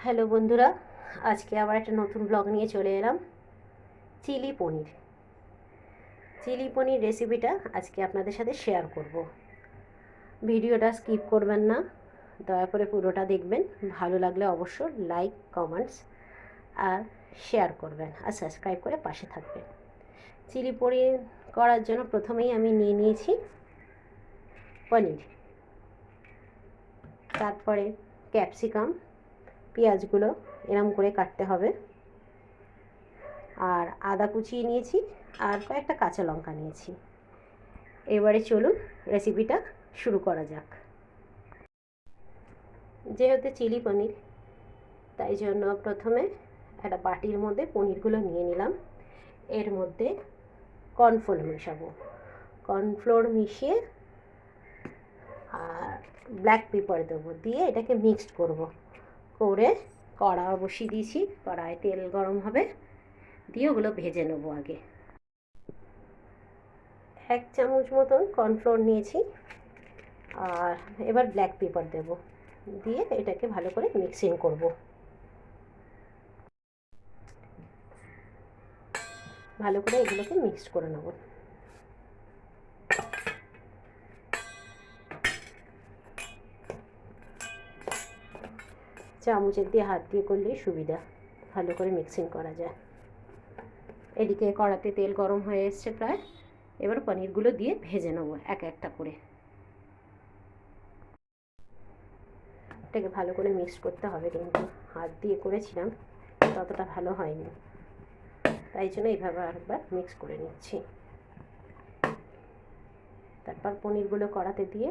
Hello বন্ধুরা, আজকে আবার একটা নতুন ব্লগ নিয়ে চলে এলাম। চিলি পনির রেসিপিটা আজকে আপনাদের সাথে শেয়ার করব। ভিডিওটা স্কিপ করবেন না, দয়া করে পুরোটা দেখবেন। ভালো লাগলে অবশ্যই লাইক, কমেন্টস আর শেয়ার করবেন আর সাবস্ক্রাইব করে পাশে থাকবেন। চিলি পনির করার জন্য প্রথমেই আমি নিয়ে নিয়েছি পনির, তারপরে ক্যাপসিকাম, পেঁয়াজগুলো এরম করে কাটতে হবে, আর আদা কুচিয়ে নিয়েছি, আর কয়েকটা কাঁচা লঙ্কা নিয়েছি। এবারে চলুন রেসিপিটা শুরু করা যাক। যেহেতু চিলি পনির, তাই জন্য প্রথমে একটা বাটির মধ্যে পনিরগুলো নিয়ে নিলাম। এর মধ্যে কর্নফ্লোর মেশাবো, কর্নফ্লোর মিশিয়ে আর ব্ল্যাক পেপার দেবো, দিয়ে এটাকে মিক্সড করে কড়া বসিয়ে দিয়েছি। কড়ায় তেল গরম হবে, দিয়ে ওগুলো ভেজে নেবো। আগে 1 চামচ মতন কর্নফ্লোর নিয়েছি, আর এবার ব্ল্যাক পেপার দেব, দিয়ে এটাকে ভালো করে মিক্সিং করব। ভালো করে এগুলোকে মিক্সড করে নেব। চামচের দিয়ে হাত দিয়ে করলেই সুবিধা, ভালো করে মিক্সিং করা যায়। এদিকে কড়াতে তেল গরম হয়ে এসছে প্রায়, এবার পনিরগুলো দিয়ে ভেজে নেব এক একটা করে। এটাকে ভালো করে মিক্স করতে হবে, কিন্তু হাত দিয়ে করেছিলাম ততটা ভালো হয়নি, তাই জন্য এইভাবে আরেকবার মিক্স করে নিচ্ছি। তারপর পনিরগুলো কড়াতে দিয়ে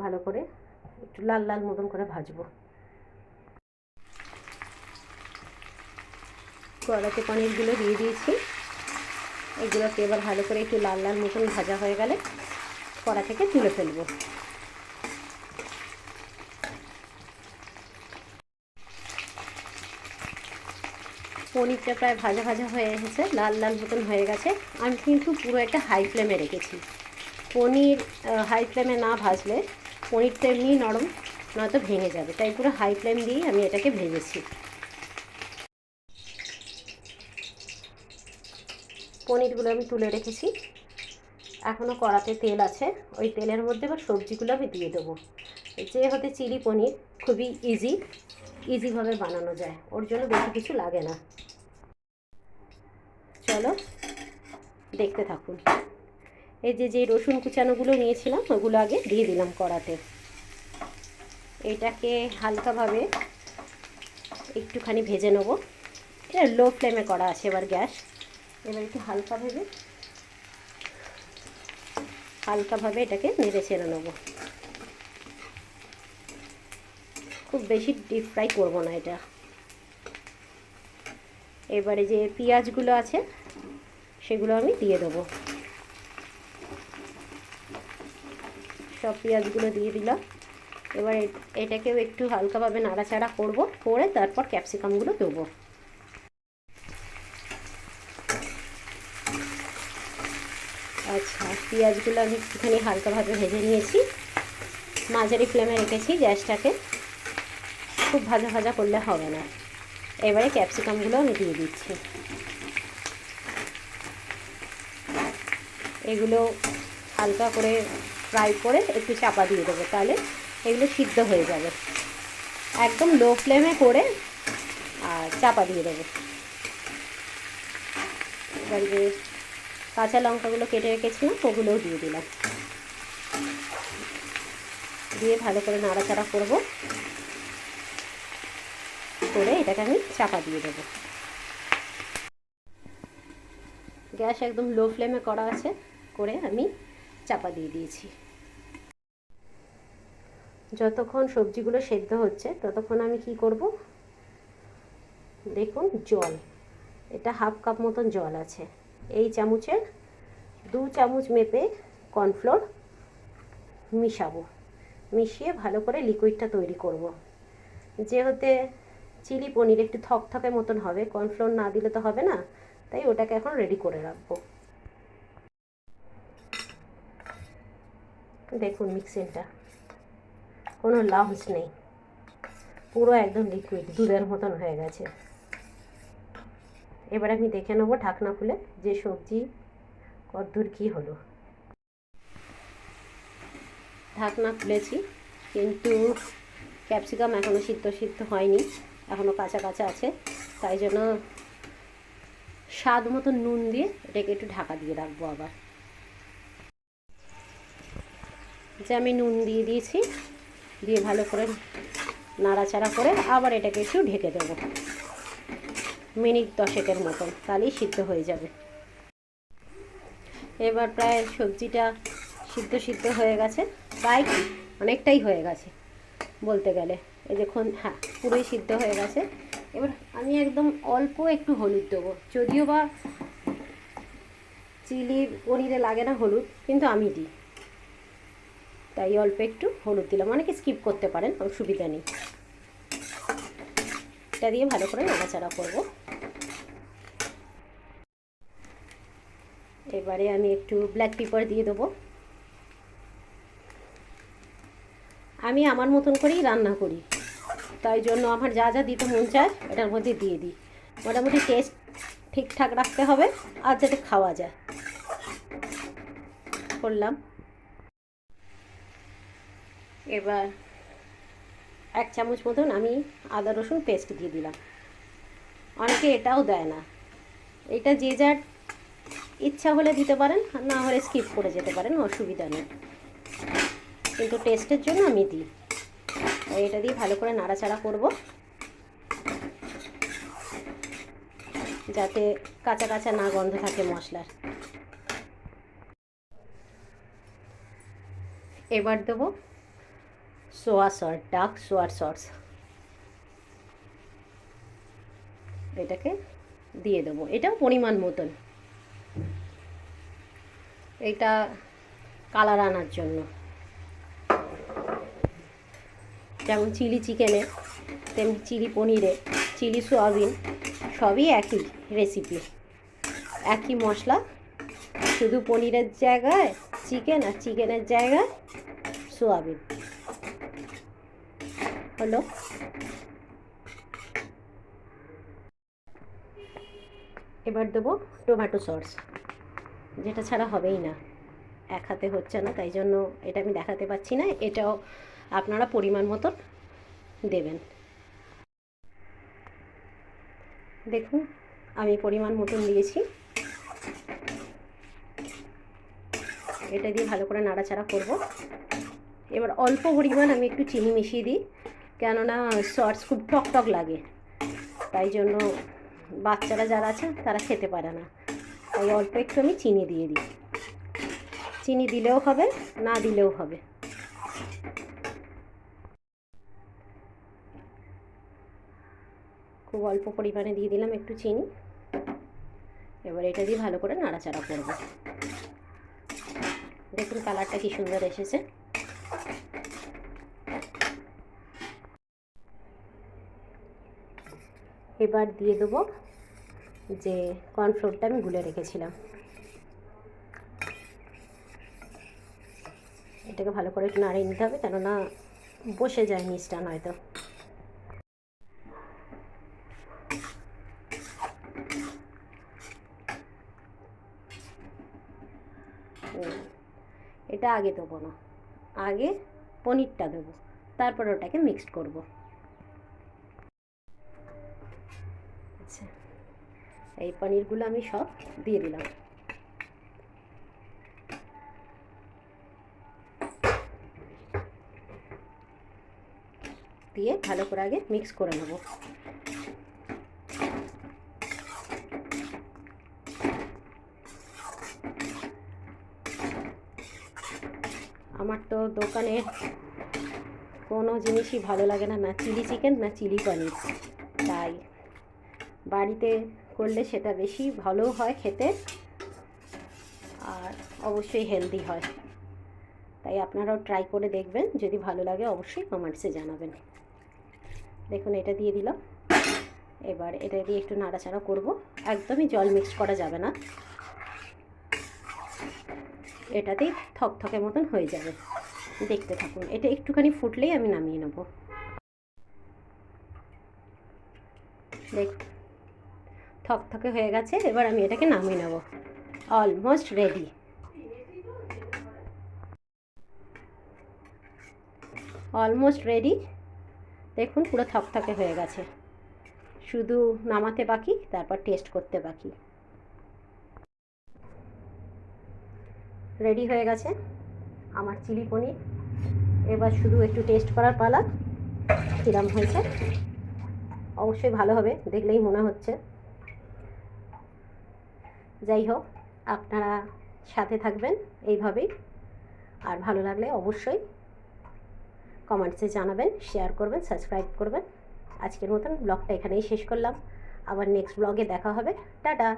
ভালো করে একটু লাল লাল মতন করে ভাজবো। কড়াতে পনিরগুলো দিয়ে দিয়েছি, এগুলোকে এবার ভালো করে একটু লাল লাল মতন ভাজা হয়ে গেলে কড়া থেকে তুলে ফেলবো। পনিরটা প্রায় ভাজা ভাজা হয়ে এসেছে, লাল লাল মতন হয়ে গেছে। আমি কিন্তু পুরো একটা হাই ফ্লেমে রেখেছি। পনির হাই ফ্লেমে না ভাজলে পনিরটা এমনি নরম, নয়তো ভেঙে যাবে, তাই পুরো হাই ফ্লেম দিয়েই আমি এটাকে ভেজেছি। পনিরগুলো আমি তুলে রেখেছি, এখনও কড়াতে তেল আছে, ওই তেলের মধ্যে এবার সবজিগুলো আমি দিয়ে দেবো। যেহেতু চিলি পনির খুবই ইজিভাবে বানানো যায়, ওর জন্য বেশি কিছু লাগে না। চলো দেখতে থাকুন। এই যে রসুন কুচানোগুলো নিয়েছিলাম, ওগুলো আগে দিয়ে দিলাম কড়াতে। এটাকে হালকাভাবে একটুখানি ভেজে নেব। এটা লো ফ্লেমে করা আছে এবার গ্যাস। এবার একটু হালকাভাবে এটাকে নেড়ে ছেড়ে নেব। খুব বেশি ডিপ ফ্রাই করবো না এটা। এবারে যে পেঁয়াজগুলো আছে সেগুলো আমি দিয়ে দেবো। সব পেঁয়াজগুলো দিয়ে দিলাম। এবার এটাকেও একটু হালকাভাবে নাড়াচাড়া করে তারপর ক্যাপসিকামগুলো দেবো। আচ্ছা, পেঁয়াজগুলো আমি একটুখানি হালকাভাবে ভেজে নিয়েছি, মাঝারি ফ্লেমে রেখেছি গ্যাসটাকে। খুব ভাজা ভাজা করলে হবে না। এবারে ক্যাপসিকামগুলো আমি দিয়ে দিচ্ছি। এগুলো হালকা করে ফ্রাই করে একটু চাপা দিয়ে দেবো, তাহলে এগুলো সিদ্ধ হয়ে যাবে। একদম লো ফ্লেমে করে আর চাপা দিয়ে দেবো। এবার যে কাঁচা লঙ্কাগুলো কেটে রেখেছিলাম ওগুলোও দিয়ে দিলাম, দিয়ে ভালো করে নাড়াচাড়া করে এটাকে আমি চাপা দিয়ে দেবো। গ্যাস একদম লো ফ্লেমে করা আছে, করে আমি চাপা দিয়ে দিয়েছি। যতক্ষণ সবজিগুলো সেদ্ধ হচ্ছে ততক্ষণ আমি কি করব, দেখুন জল, এটা হাফ কাপ মতন জল আছে। এই চামচের 2 চামচ মেপে কর্নফ্লোর মিশিয়ে ভালো করে লিকুইডটা তৈরি করব। যেহেতু চিলি পনির একটু থকথকে মতন হবে, কর্নফ্লোর না দিলে তো হবে না, তাই ওটাকে এখন রেডি করে রাখবো। দেখুন মিক্সিংটা কোনো লাম্পস নেই, পুরো একদম লিকুইড দুধের মতন হয়ে গেছে। এবার আমি দেখে নেবো ঢাকনা খুলে যে সবজি কতদূর কী হলো। ঢাকনা খুলেছি, কিন্তু ক্যাপসিকাম এখনও সিদ্ধ হয়নি, এখনও কাঁচা কাঁচা আছে। তাই জন্য স্বাদ মতো নুন দিয়ে এটাকে একটু ঢাকা দিয়ে রাখবো। আবার যে আমি নুন দিয়ে দিয়েছি, দিয়ে ভালো করে নাড়াচাড়া করে আবার এটাকে একটু ঢেকে দেবো মিনিট 10 মতন, তাহলেই সিদ্ধ হয়ে যাবে। এবার প্রায় সবজিটা সিদ্ধ হয়ে গেছে, প্রায় অনেকটাই হয়ে গেছে বলতে গেলে। এই দেখুন, হ্যাঁ পুরোই সিদ্ধ হয়ে গেছে। এবার আমি একদম অল্প একটু হলুদ দেবো, যদিও বা চিলি পনিরে লাগে না হলুদ, কিন্তু আমি দিই, তাই অল্প একটু হলুদ দিলাম। অনেকে স্কিপ করতে পারেন, অসুবিধা নেই। এটা দিয়ে ভালো করে নাড়াচাড়া করব। এবারে আমি একটু ব্ল্যাক পেপার দিয়ে দেবো। আমি আমার মতন করেই রান্না করি, তাই জন্য আমার যা যা দিতে মন চায় এটার মধ্যে দিয়ে দিই। মোটামুটি টেস্ট ঠিকঠাক রাখতে হবে আর যাতে খাওয়া যায়। করলাম। এবার 1 চামচ মতন আমি আদা রসুন পেস্ট দিয়ে দিলাম। অনেকে এটাও দেয় না, এটা যে যার ইচ্ছা হলে দিতে পারেন, না হলে স্কিপ করে যেতে পারেন, অসুবিধা নেই, কিন্তু টেস্টের জন্য আমি দিই। এটা দিয়ে ভালো করে নাড়াচাড়া করব, যাতে কাঁচা কাঁচা না গন্ধ থাকে মশলার। এবার দেবো সোয়া সস, ডার্ক সোয়া সস, এটাকে দিয়ে দেবো। এটাও পরিমাণ মতন, এটা কালার আনার জন্য। যেমন চিলি চিকেনে, তেমনি চিলি পনিরে, চিলি সোয়াবিন, সবই একই রেসিপি, একই মশলা, শুধু পনিরের জায়গায় চিকেন আর চিকেনের জায়গায় সোয়াবিন হলো। এবার দেবো টমেটো সস, যেটা ছাড়া হবেই না, এক হাতে হচ্ছে না, তাই জন্য এটা আমি দেখাতে পাচ্ছি না। এটাও আপনারা পরিমাণ মতন দেবেন। দেখুন আমি পরিমাণ মতন দিয়েছি। এটা দিয়ে ভালো করে নাড়াচাড়া করব। এবার অল্প পরিমাণ আমি একটু চিনি মিশিয়ে দিই, কেননা সস খুব টক টক লাগে, তাই জন্য বাচ্চারা যারা আছে তারা খেতে পারে না, তাই অল্প একটু আমি চিনি দিয়ে দিই। চিনি দিলেও হবে, না দিলেও হবে। খুব অল্প পরিমাণে দিয়ে দিলাম একটু চিনি। এবার এটা দিয়ে ভালো করে নাড়াচাড়া করব। দেখুন কালারটা কি সুন্দর এসেছে। এবার দিয়ে দেবো যে কর্নফ্লোরটা আমি গুলে রেখেছিলাম, এটাকে ভালো করে একটু নাড়িয়ে নিতে হবে, কেননা বসে যায় মিষ্টান হয়তো। এটা আগে দেবো না, আগে পনিরটা দেবো, তারপর ওটাকে মিক্সড করব। আচ্ছা, এই পনিরগুলো আমি সব দিয়ে দিলাম। দিয়ে ভালো করে আগে মিক্স করে নেব। আমার তো দোকানের কোনো জিনিসই ভালো লাগে না, না চিলি চিকেন না চিলি পনির, তাই বাড়িতে করলে সেটা বেশি ভালো হয় খেতে, আর অবশ্যই হেলদি হয়। তাই আপনারাও ট্রাই করে দেখবেন, যদি ভালো লাগে অবশ্যই কমেন্টসে জানাবেন। দেখুন এটা দিয়ে দিলাম। এবার এটা দিয়ে একটু নাড়াচাড়া করব, একদমই জল মিক্স করা যাবে না, এটাতেই থকথকে মতন হয়ে যাবে। দেখতে থাকুন, এটা একটুখানি ফুটলেই আমি নামিয়ে নেব। দেখ থকথকে হয়ে গেছে। এবার আমি এটাকে নামিয়ে নেব। Almost ready. Almost ready. দেখুন পুরো থকথকে হয়ে গেছে, শুধু নামাতে বাকি, তারপর টেস্ট করতে বাকি। রেডি হয়ে গেছে আমার চিলি পনির। এবার শুধু একটু টেস্ট করার পালা, কীরকম হয়েছে। অবশ্যই ভালো হবে, দেখলেই মনে হচ্ছে। যাই হোক, আপনারা সাথে থাকবেন এইভাবেই। আর ভালো লাগলে অবশ্যই কমেন্টসে জানাবেন, শেয়ার করবেন, সাবস্ক্রাইব করবেন। আজকের মতন ব্লগটা এখানেই শেষ করলাম। আবার নেক্সট ব্লগে দেখা হবে। টাটা।